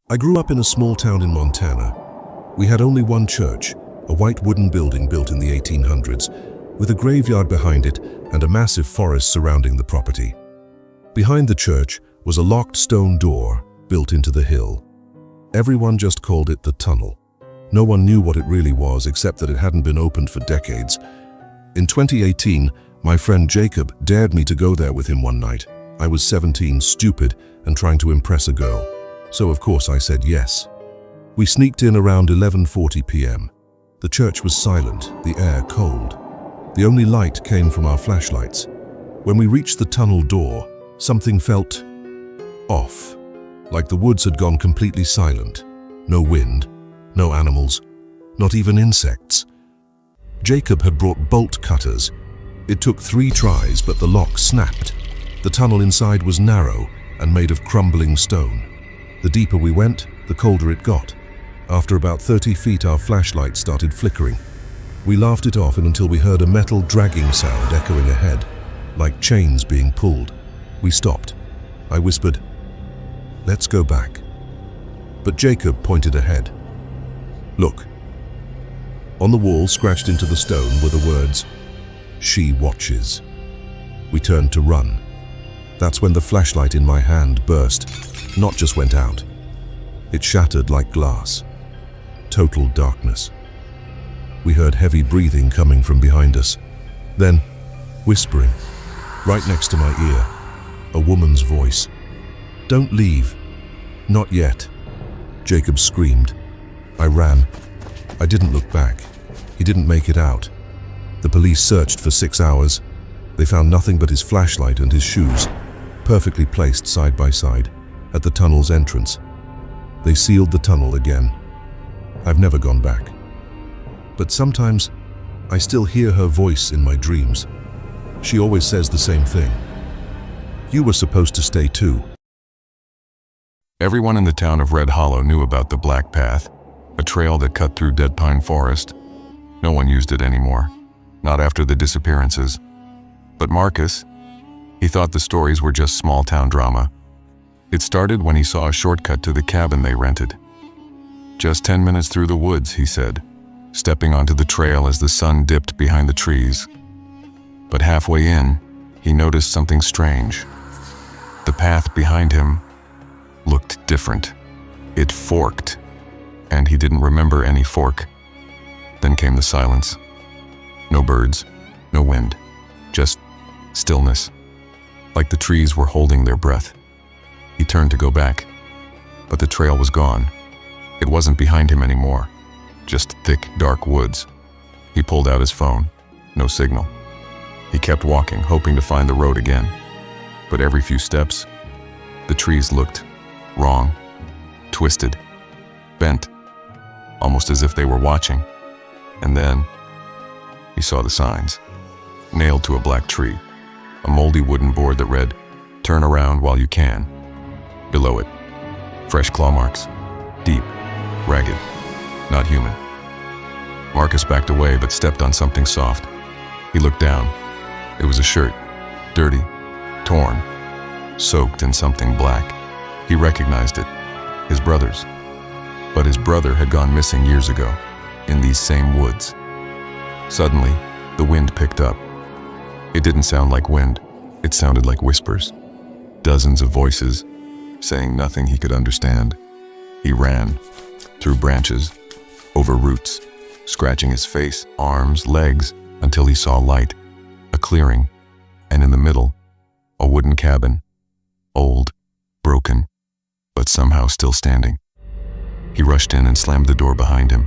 I grew up in a small town in Montana. We had only one church, a white wooden building built in the 1800s, with a graveyard behind it and a massive forest surrounding the property. Behind the church was a locked stone door built into the hill. Everyone just called it the tunnel. No one knew what it really was except that it hadn't been opened for decades. In 2018, my friend Jacob dared me to go there with him one night. I was 17, stupid, and trying to impress a girl. So of course I said yes. We sneaked in around 11:40 p.m. The church was silent, the air cold. The only light came from our flashlights. When we reached the tunnel door, something felt off, like the woods had gone completely silent. No wind, no animals, not even insects. Jacob had brought bolt cutters. It took 3 tries, but the lock snapped. The tunnel inside was narrow and made of crumbling stone. The deeper we went, the colder it got. After about 30 feet, our flashlight started flickering. We laughed it off until we heard a metal dragging sound echoing ahead, like chains being pulled. We stopped. I whispered, "Let's go back." But Jacob pointed ahead. "Look." On the wall, scratched into the stone, were the words, "She watches." We turned to run. That's when the flashlight in my hand burst, not just went out. It shattered like glass. Total darkness. We heard heavy breathing coming from behind us. Then, whispering, right next to my ear, a woman's voice. "Don't leave. Not yet." Jacob screamed. I ran. I didn't look back. He didn't make it out. The police searched for 6 hours. They found nothing but his flashlight and his shoes, perfectly placed side by side, at the tunnel's entrance. They sealed the tunnel again. I've never gone back. But sometimes, I still hear her voice in my dreams. She always says the same thing. "You were supposed to stay too." Everyone in the town of Red Hollow knew about the Black Path, a trail that cut through Dead Pine Forest. No one used it anymore, not after the disappearances. But Marcus, he thought the stories were just small-town drama. It started when he saw a shortcut to the cabin they rented. "Just 10 minutes through the woods," he said, stepping onto the trail as the sun dipped behind the trees. But halfway in, he noticed something strange. The path behind him looked different. It forked, and he didn't remember any fork. Then came the silence. No birds, no wind, just stillness, like the trees were holding their breath. He turned to go back, but the trail was gone. It wasn't behind him anymore, just thick, dark woods. He pulled out his phone. No signal. He kept walking, hoping to find the road again. But every few steps, the trees looked wrong, twisted, bent, almost as if they were watching. And then, he saw the signs, nailed to a black tree, a moldy wooden board that read, "Turn around while you can." Below it, fresh claw marks, deep, ragged, not human. Marcus backed away but stepped on something soft. He looked down. It was a shirt, dirty, torn, soaked in something black. He recognized it, his brother's. But his brother had gone missing years ago, in these same woods. Suddenly, the wind picked up. It didn't sound like wind, it sounded like whispers. Dozens of voices, saying nothing he could understand. He ran, through branches, over roots, scratching his face, arms, legs, until he saw light, a clearing, and in the middle, a wooden cabin, old, broken, but somehow still standing. He rushed in and slammed the door behind him.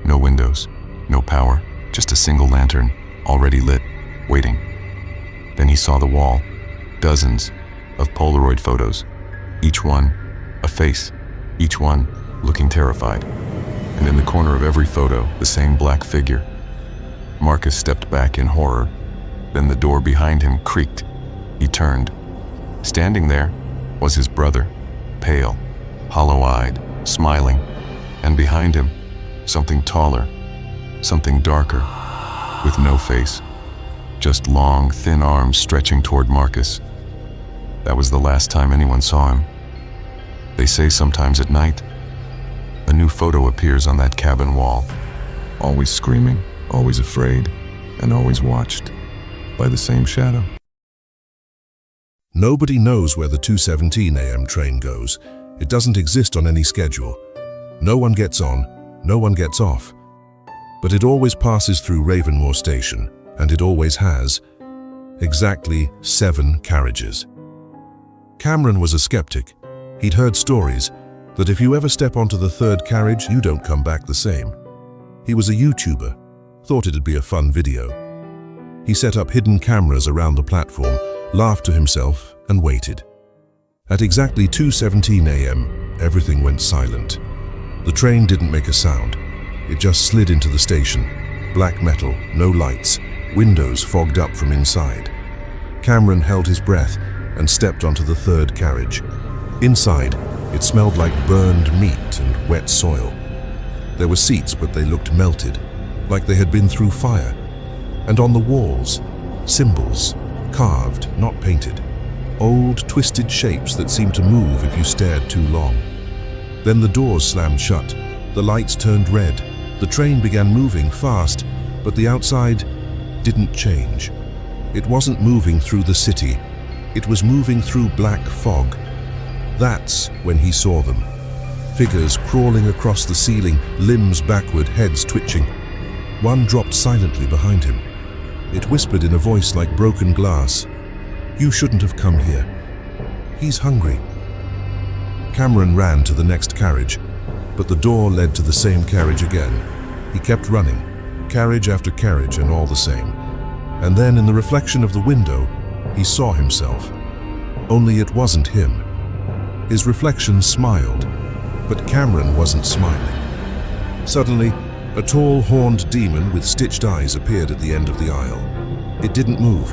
No windows, no power, just a single lantern, already lit, waiting. Then he saw the wall, dozens of Polaroid photos, each one a face, each one looking terrified. And in the corner of every photo, the same black figure. Marcus stepped back in horror. Then the door behind him creaked. He turned. Standing there was his brother, pale, hollow-eyed, smiling, and behind him, something taller, something darker, with no face, just long, thin arms stretching toward Marcus. That was the last time anyone saw him. They say sometimes at night, a new photo appears on that cabin wall. Always screaming, always afraid, and always watched by the same shadow. Nobody knows where the 2:17 a.m. train goes. It doesn't exist on any schedule. No one gets on, no one gets off. But it always passes through Ravenmoor Station, and it always has. Exactly 7 carriages. Cameron was a skeptic. He'd heard stories that if you ever step onto the 3rd carriage, you don't come back the same. He was a YouTuber, thought it'd be a fun video. He set up hidden cameras around the platform, laughed to himself, and waited. At exactly 2:17 a.m., everything went silent. The train didn't make a sound. It just slid into the station. Black metal, no lights, windows fogged up from inside. Cameron held his breath and stepped onto the 3rd carriage. Inside, it smelled like burned meat and wet soil. There were seats, but they looked melted, like they had been through fire. And on the walls, symbols, carved, not painted. Old, twisted shapes that seemed to move if you stared too long. Then the doors slammed shut. The lights turned red. The train began moving fast, but the outside didn't change. It wasn't moving through the city. It was moving through black fog. That's when he saw them. Figures crawling across the ceiling, limbs backward, heads twitching. One dropped silently behind him. It whispered in a voice like broken glass, "You shouldn't have come here. He's hungry." Cameron ran to the next carriage, but the door led to the same carriage again. He kept running, carriage after carriage, and all the same. And then in the reflection of the window, he saw himself. Only it wasn't him. His reflection smiled, but Cameron wasn't smiling. Suddenly, a tall, horned demon with stitched eyes appeared at the end of the aisle. It didn't move.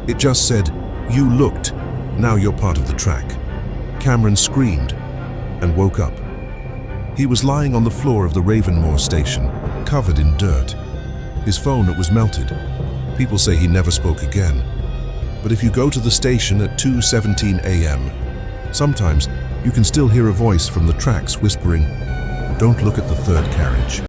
It just said, "You looked. Now you're part of the track." Cameron screamed and woke up. He was lying on the floor of the Ravenmoor station, covered in dirt. His phone was melted. People say he never spoke again. But if you go to the station at 2:17 a.m., sometimes you can still hear a voice from the tracks whispering, "Don't look at the 3rd carriage."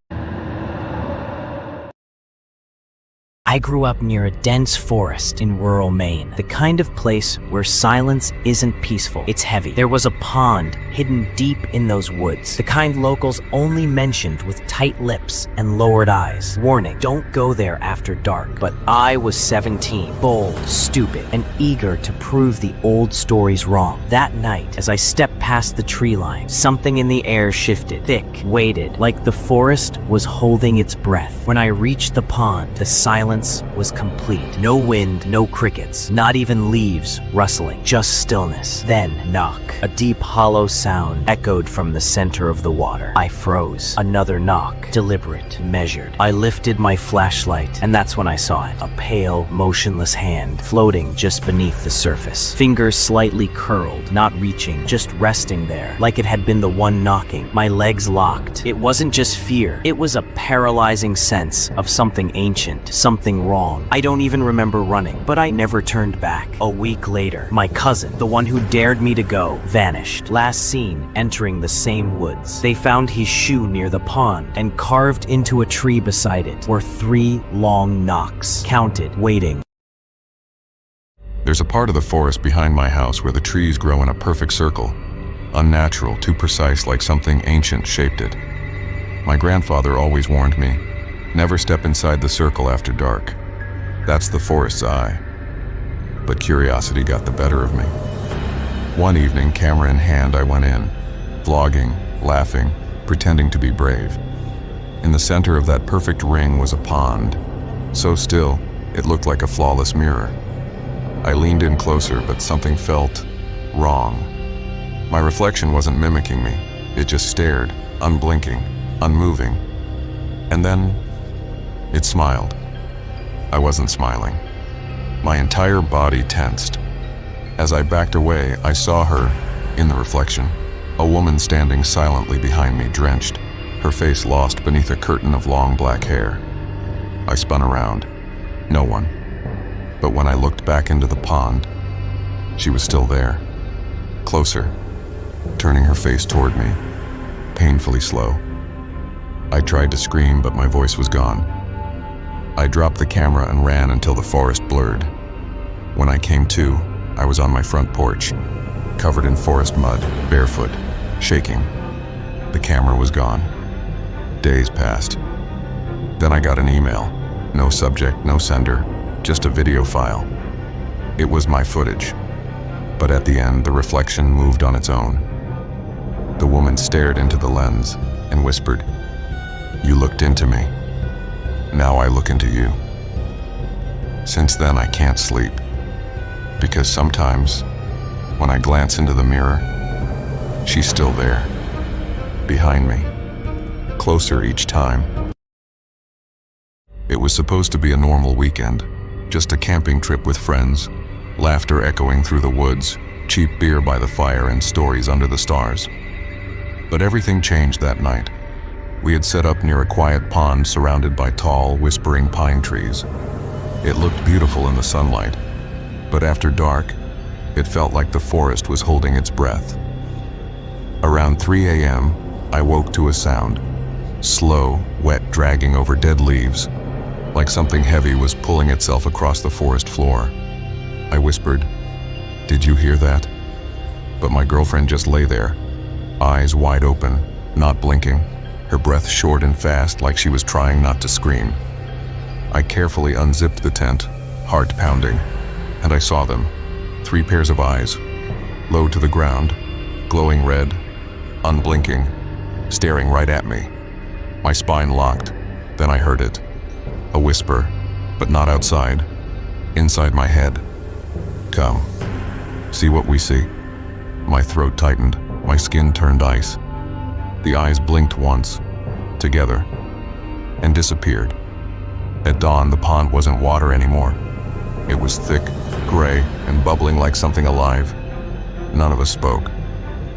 I grew up near a dense forest in rural Maine, the kind of place where silence isn't peaceful, it's heavy. There was a pond hidden deep in those woods, the kind locals only mentioned with tight lips and lowered eyes. Warning, don't go there after dark. But I was 17, bold, stupid, and eager to prove the old stories wrong. That night, as I stepped past the tree line, something in the air shifted, thick, weighted, like the forest was holding its breath. When I reached the pond, the silence was complete. No wind, no crickets, not even leaves rustling, just stillness. Then, knock. A deep, hollow sound echoed from the center of the water. I froze. Another knock. Deliberate, measured. I lifted my flashlight, and that's when I saw it. A pale, motionless hand floating just beneath the surface. Fingers slightly curled, not reaching, just resting there, like it had been the one knocking. My legs locked. It wasn't just fear. It was a paralyzing sense of something ancient, something wrong. I don't even remember running, but I never turned back. A week later, my cousin, the one who dared me to go, vanished. Last seen entering the same woods. They found his shoe near the pond, and carved into a tree beside it were 3 long knocks, counted, waiting. There's a part of the forest behind my house where the trees grow in a perfect circle. Unnatural, too precise, like something ancient shaped it. My grandfather always warned me, never step inside the circle after dark. That's the forest's eye. But curiosity got the better of me. One evening, camera in hand, I went in, vlogging, laughing, pretending to be brave. In the center of that perfect ring was a pond, so still, it looked like a flawless mirror. I leaned in closer, but something felt wrong. My reflection wasn't mimicking me. It just stared, unblinking, unmoving. And then, it smiled. I wasn't smiling. My entire body tensed. As I backed away, I saw her, in the reflection, a woman standing silently behind me, drenched, her face lost beneath a curtain of long black hair. I spun around. No one. But when I looked back into the pond, she was still there. Closer. turning her face toward me, painfully slow. I tried to scream, but my voice was gone. I dropped the camera and ran until the forest blurred. When I came to, I was on my front porch, covered in forest mud, barefoot, shaking. The camera was gone. Days passed. Then I got an email. No subject, no sender, just a video file. It was my footage. But at the end, the reflection moved on its own. The woman stared into the lens and whispered, "You looked into me. Now I look into you." Since then, I can't sleep. Because sometimes, when I glance into the mirror, she's still there, behind me, closer each time. It was supposed to be a normal weekend, just a camping trip with friends, laughter echoing through the woods, cheap beer by the fire, and stories under the stars. But everything changed that night. We had set up near a quiet pond surrounded by tall, whispering pine trees. It looked beautiful in the sunlight, but after dark, it felt like the forest was holding its breath. Around 3 a.m., I woke to a sound, slow, wet dragging over dead leaves, like something heavy was pulling itself across the forest floor. I whispered, "Did you hear that?" But my girlfriend just lay there, eyes wide open, not blinking, her breath short and fast like she was trying not to scream. I carefully unzipped the tent, heart pounding, and I saw them, 3 pairs of eyes, low to the ground, glowing red, unblinking, staring right at me. My spine locked, then I heard it. A whisper, but not outside, inside my head. "Come, see what we see." My throat tightened, my skin turned ice. The eyes blinked once, together, and disappeared. At dawn, the pond wasn't water anymore. It was thick, gray, and bubbling like something alive. None of us spoke.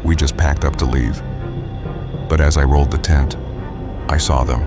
We just packed up to leave. But as I rolled the tent, I saw them.